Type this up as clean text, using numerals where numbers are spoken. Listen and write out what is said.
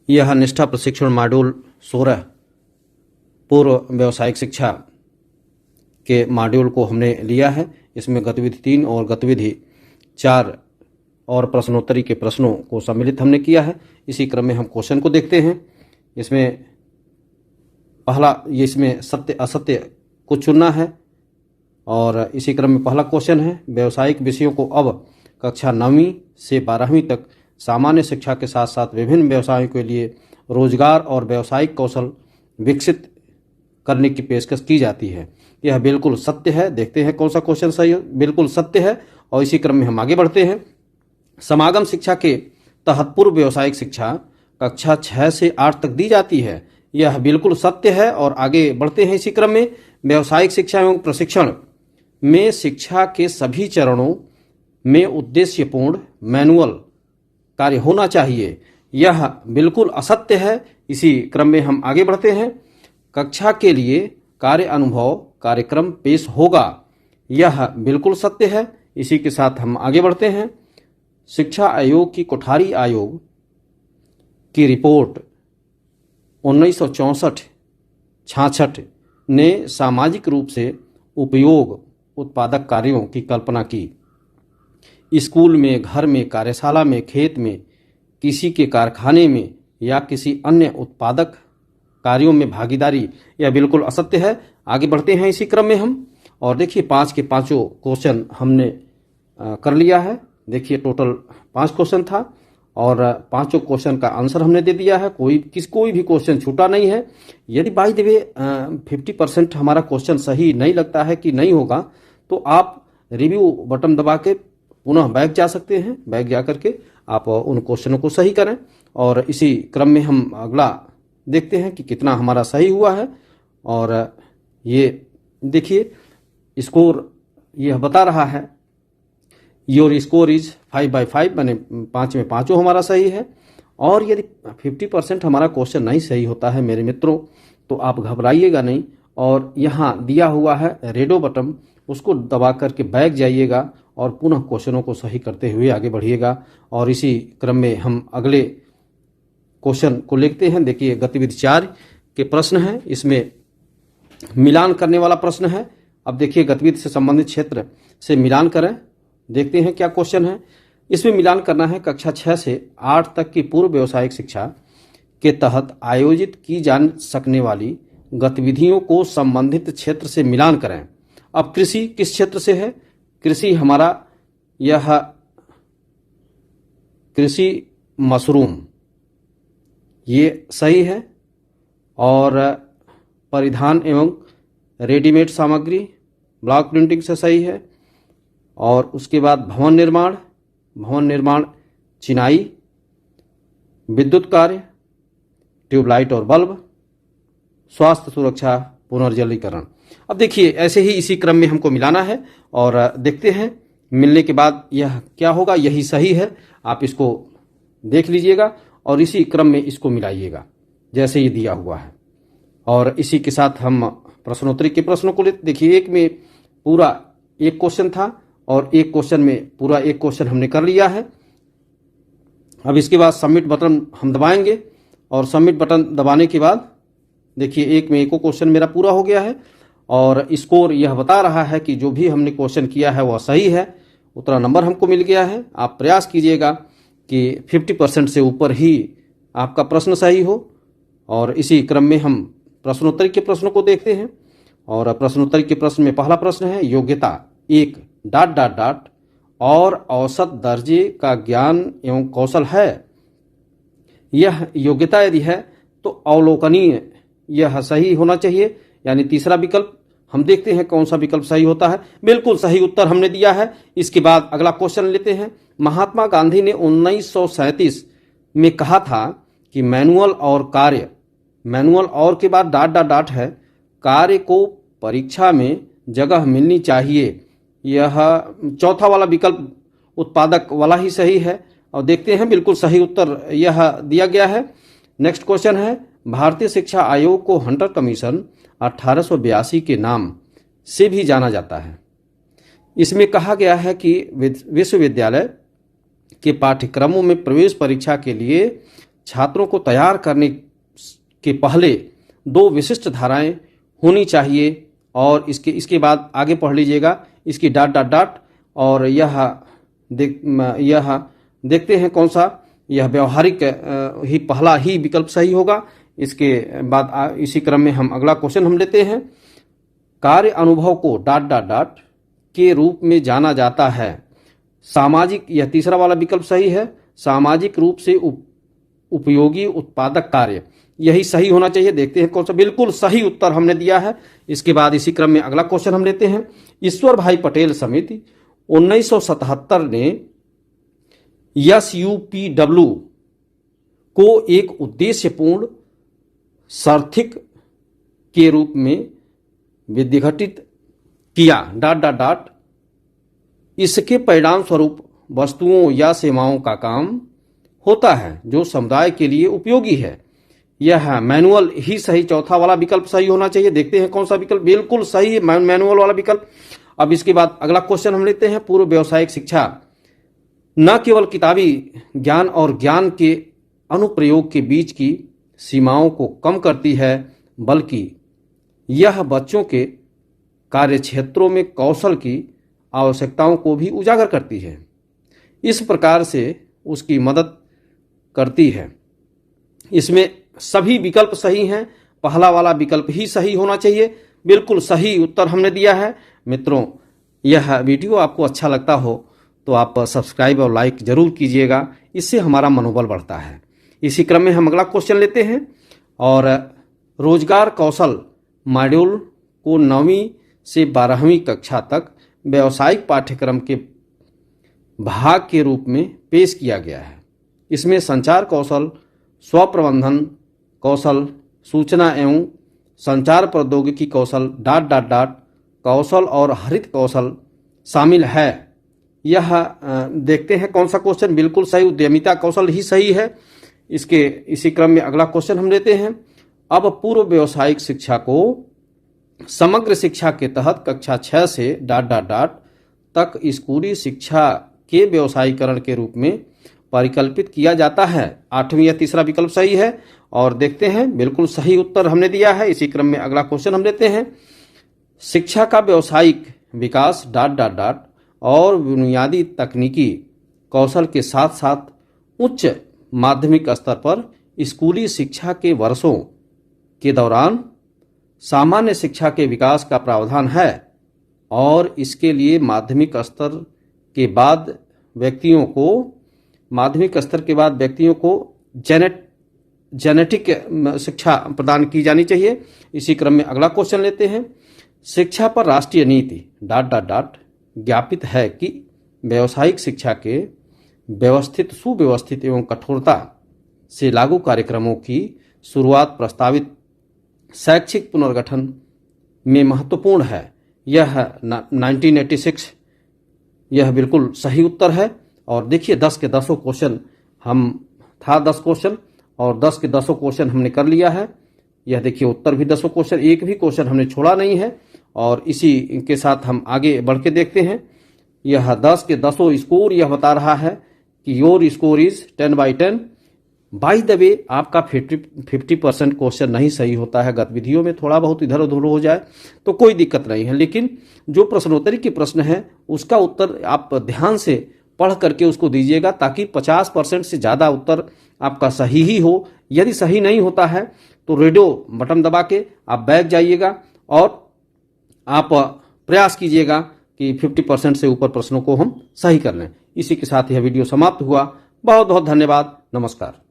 यह निष्ठा प्रशिक्षण मॉड्यूल 16 पूर्व व्यावसायिक शिक्षा के मॉड्यूल को हमने लिया है। इसमें गतिविधि 3 और गतिविधि 4 और प्रश्नोत्तरी के प्रश्नों को सम्मिलित हमने किया है। इसी क्रम में हम क्वेश्चन को देखते हैं। इसमें इसमें सत्य असत्य को चुनना है और इसी क्रम में पहला क्वेश्चन है, व्यावसायिक विषयों को अब कक्षा 9वीं से 12वीं तक सामान्य शिक्षा के साथ साथ विभिन्न व्यवसायों के लिए रोजगार और व्यावसायिक कौशल विकसित करने की पेशकश की जाती है। यह बिल्कुल सत्य है। देखते हैं कौन सा क्वेश्चन सही है। बिल्कुल सत्य है। और इसी क्रम में हम आगे बढ़ते हैं। समागम शिक्षा के तहत पूर्व व्यावसायिक शिक्षा कक्षा 6 से 8 तक दी जाती है। यह बिल्कुल सत्य है। और आगे बढ़ते हैं इसी क्रम में, व्यावसायिक शिक्षा एवं प्रशिक्षण में शिक्षा के सभी चरणों में उद्देश्यपूर्ण मैनुअल कार्य होना चाहिए। यह बिल्कुल असत्य है। इसी क्रम में हम आगे बढ़ते हैं। कक्षा के लिए कार्य अनुभव कार्यक्रम पेश होगा। यह बिल्कुल सत्य है। इसी के साथ हम आगे बढ़ते हैं। शिक्षा आयोग की कोठारी आयोग की रिपोर्ट 1964-66 ने सामाजिक रूप से उपयोग उत्पादक कार्यों की कल्पना की। स्कूल में, घर में, कार्यशाला में, खेत में, किसी के कारखाने में या किसी अन्य उत्पादक कार्यों में भागीदारी, यह बिल्कुल असत्य है। आगे बढ़ते हैं इसी क्रम में हम। और देखिए 5 के 5 क्वेश्चन हमने कर लिया है। देखिए टोटल 5 क्वेश्चन था और 5 क्वेश्चन का आंसर हमने दे दिया है। कोई भी क्वेश्चन छूटा नहीं है। यदि बाय द वे 50% हमारा क्वेश्चन सही नहीं लगता है कि नहीं होगा तो आप रिव्यू बटन दबा के पुनः बैक जा सकते हैं। बैक जा करके आप उन क्वेश्चनों को सही करें। और इसी क्रम में हम अगला देखते हैं कि कितना हमारा सही हुआ है। और ये देखिए स्कोर यह बता रहा है, योर स्कोर इज 5/5, माने 5 में 5 हमारा सही है। और यदि 50% हमारा क्वेश्चन नहीं सही होता है मेरे मित्रों तो आप घबराइएगा नहीं। और यहाँ दिया हुआ है रेडो बटन, उसको दबा करके बैक जाइएगा और पुनः क्वेश्चनों को सही करते हुए आगे बढ़िएगा। और इसी क्रम में हम अगले क्वेश्चन को लिखते हैं। देखिए गतिविधि 4 के प्रश्न हैं। इसमें मिलान करने वाला प्रश्न है। अब देखिए गतिविधि से संबंधित क्षेत्र से मिलान करें। देखते हैं क्या क्वेश्चन है। इसमें मिलान करना है कक्षा 6 से 8 तक की पूर्व व्यावसायिक शिक्षा के तहत आयोजित की जा सकने वाली गतिविधियों को संबंधित क्षेत्र से मिलान करें। अब कृषि किस क्षेत्र से है? कृषि हमारा यह कृषि मशरूम, ये सही है। और परिधान एवं रेडीमेड सामग्री ब्लॉक प्रिंटिंग से सही है। और उसके बाद भवन निर्माण चिनाई, विद्युत कार्य, ट्यूबलाइट और बल्ब, स्वास्थ्य सुरक्षा, पुनर्जलीकरण। अब देखिए ऐसे ही इसी क्रम में हमको मिलाना है और देखते हैं मिलने के बाद यह क्या होगा। यही सही है। आप इसको देख लीजिएगा और इसी क्रम में इसको मिलाइएगा जैसे ये दिया हुआ है। और इसी के साथ हम प्रश्नोत्तरी के प्रश्नों को देखिए, एक में पूरा एक क्वेश्चन था और एक क्वेश्चन में पूरा एक क्वेश्चन हमने कर लिया है। अब इसके बाद सबमिट बटन हम दबाएंगे और सबमिट बटन दबाने के बाद देखिए एक में एक क्वेश्चन मेरा पूरा हो गया है और स्कोर यह बता रहा है कि जो भी हमने क्वेश्चन किया है वह सही है। उतना नंबर हमको मिल गया है। आप प्रयास कीजिएगा कि 50% से ऊपर ही आपका प्रश्न सही हो। और इसी क्रम में हम प्रश्नोत्तरी के प्रश्नों को देखते हैं। और प्रश्नोत्तरी के प्रश्न में पहला प्रश्न है, योग्यता 1 ... और औसत दर्जे का ज्ञान एवं कौशल है। यह योग्यता यदि है तो अवलोकनीय, यह सही होना चाहिए। यानी तीसरा विकल्प हम देखते हैं कौन सा विकल्प सही होता है। बिल्कुल सही उत्तर हमने दिया है। इसके बाद अगला क्वेश्चन लेते हैं। महात्मा गांधी ने 1937 में कहा था कि मैनुअल और के बाद ... है, कार्य को परीक्षा में जगह मिलनी चाहिए। यह चौथा वाला विकल्प उत्पादक वाला ही सही है। और देखते हैं बिल्कुल सही उत्तर यह दिया गया है। नेक्स्ट क्वेश्चन है, भारतीय शिक्षा आयोग को हंटर कमीशन 1882 के नाम से भी जाना जाता है। इसमें कहा गया है कि विश्वविद्यालय के पाठ्यक्रमों में प्रवेश परीक्षा के लिए छात्रों को तैयार करने के पहले 2 विशिष्ट धाराएं होनी चाहिए। और इसके बाद आगे पढ़ लीजिएगा इसकी डॉट डॉट डॉट। और यह देखते हैं कौन सा, यह व्यवहारिक ही पहला ही विकल्प सही होगा। इसके बाद इसी क्रम में हम अगला क्वेश्चन हम लेते हैं। कार्य अनुभव को डॉट डॉट डॉट के रूप में जाना जाता है। सामाजिक, यह तीसरा वाला विकल्प सही है। सामाजिक रूप से उपयोगी उत्पादक कार्य, यही सही होना चाहिए। देखते हैं कौन सा, बिल्कुल सही उत्तर हमने दिया है। इसके बाद इसी क्रम में अगला क्वेश्चन हम लेते हैं। ईश्वर भाई पटेल समिति 1977 ने SUPW को एक उद्देश्यपूर्ण सार्थक के रूप में विधिघटित किया डॉट डॉट डॉट। इसके परिणाम स्वरूप वस्तुओं या सेवाओं का काम होता है जो समुदाय के लिए उपयोगी है। यह मैनुअल ही सही, चौथा वाला विकल्प सही होना चाहिए। देखते हैं कौन सा विकल्प बिल्कुल सही है, मैनुअल वाला विकल्प। अब इसके बाद अगला क्वेश्चन हम लेते हैं। पूर्व व्यावसायिक शिक्षा न केवल किताबी ज्ञान और ज्ञान के अनुप्रयोग के बीच की सीमाओं को कम करती है, बल्कि यह बच्चों के कार्यक्षेत्रों में कौशल की आवश्यकताओं को भी उजागर करती है। इस प्रकार से उसकी मदद करती है। इसमें सभी विकल्प सही हैं, पहला वाला विकल्प ही सही होना चाहिए। बिल्कुल सही उत्तर हमने दिया है। मित्रों, यह वीडियो आपको अच्छा लगता हो तो आप सब्सक्राइब और लाइक जरूर कीजिएगा, इससे हमारा मनोबल बढ़ता है। इसी क्रम में हम अगला क्वेश्चन लेते हैं। और रोजगार कौशल मॉड्यूल को 9वीं से 12वीं कक्षा तक व्यावसायिक पाठ्यक्रम के भाग के रूप में पेश किया गया है। इसमें संचार कौशल, स्वप्रबंधन कौशल, सूचना एवं संचार प्रौद्योगिकी कौशल डॉट डॉट डॉट कौशल और हरित कौशल शामिल है। यह देखते हैं कौन सा क्वेश्चन बिल्कुल सही, उद्यमिता कौशल ही सही है। इसी क्रम में अगला क्वेश्चन हम लेते हैं। अब पूर्व व्यावसायिक शिक्षा को समग्र शिक्षा के तहत कक्षा 6 से डॉट डॉट डॉट तक स्कूली शिक्षा के व्यवसायीकरण के रूप में परिकल्पित किया जाता है। 8वीं या तीसरा विकल्प सही है। और देखते हैं बिल्कुल सही उत्तर हमने दिया है। इसी क्रम में अगला क्वेश्चन हम लेते हैं। शिक्षा का व्यावसायिक विकास डॉट डॉट डॉट और बुनियादी तकनीकी कौशल के साथ साथ उच्च माध्यमिक स्तर पर स्कूली शिक्षा के वर्षों के दौरान सामान्य शिक्षा के विकास का प्रावधान है। और इसके लिए माध्यमिक स्तर के बाद व्यक्तियों को जेनेटिक शिक्षा प्रदान की जानी चाहिए। इसी क्रम में अगला क्वेश्चन लेते हैं। शिक्षा पर राष्ट्रीय नीति डॉट डॉट डॉट ज्ञापित है कि व्यावसायिक शिक्षा के व्यवस्थित, सुव्यवस्थित एवं कठोरता से लागू कार्यक्रमों की शुरुआत प्रस्तावित शैक्षिक पुनर्गठन में महत्वपूर्ण है। यह 1986, यह बिल्कुल सही उत्तर है। और देखिए 10 के 10 क्वेश्चन 10 क्वेश्चन और 10 के 10 क्वेश्चन हमने कर लिया है। यह देखिए उत्तर भी 10 क्वेश्चन, एक भी क्वेश्चन हमने छोड़ा नहीं है। और इसी के साथ हम आगे बढ़ के देखते हैं। यह 10 के 10 स्कोर यह बता रहा है कि your score is 10/10। By the way, आपका 50% क्वेश्चन नहीं सही होता है। गतिविधियों में थोड़ा बहुत इधर उधर हो जाए तो कोई दिक्कत नहीं है, लेकिन जो प्रश्नोत्तरी के प्रश्न है उसका उत्तर आप ध्यान से पढ़ करके उसको दीजिएगा, ताकि 50% से ज़्यादा उत्तर आपका सही ही हो। यदि सही नहीं होता है तो रेडियो बटन दबा के आप बैठ जाइएगा और आप प्रयास कीजिएगा कि 50% से ऊपर प्रश्नों को हम सही कर लें। इसी के साथ यह वीडियो समाप्त हुआ। बहुत बहुत धन्यवाद। नमस्कार।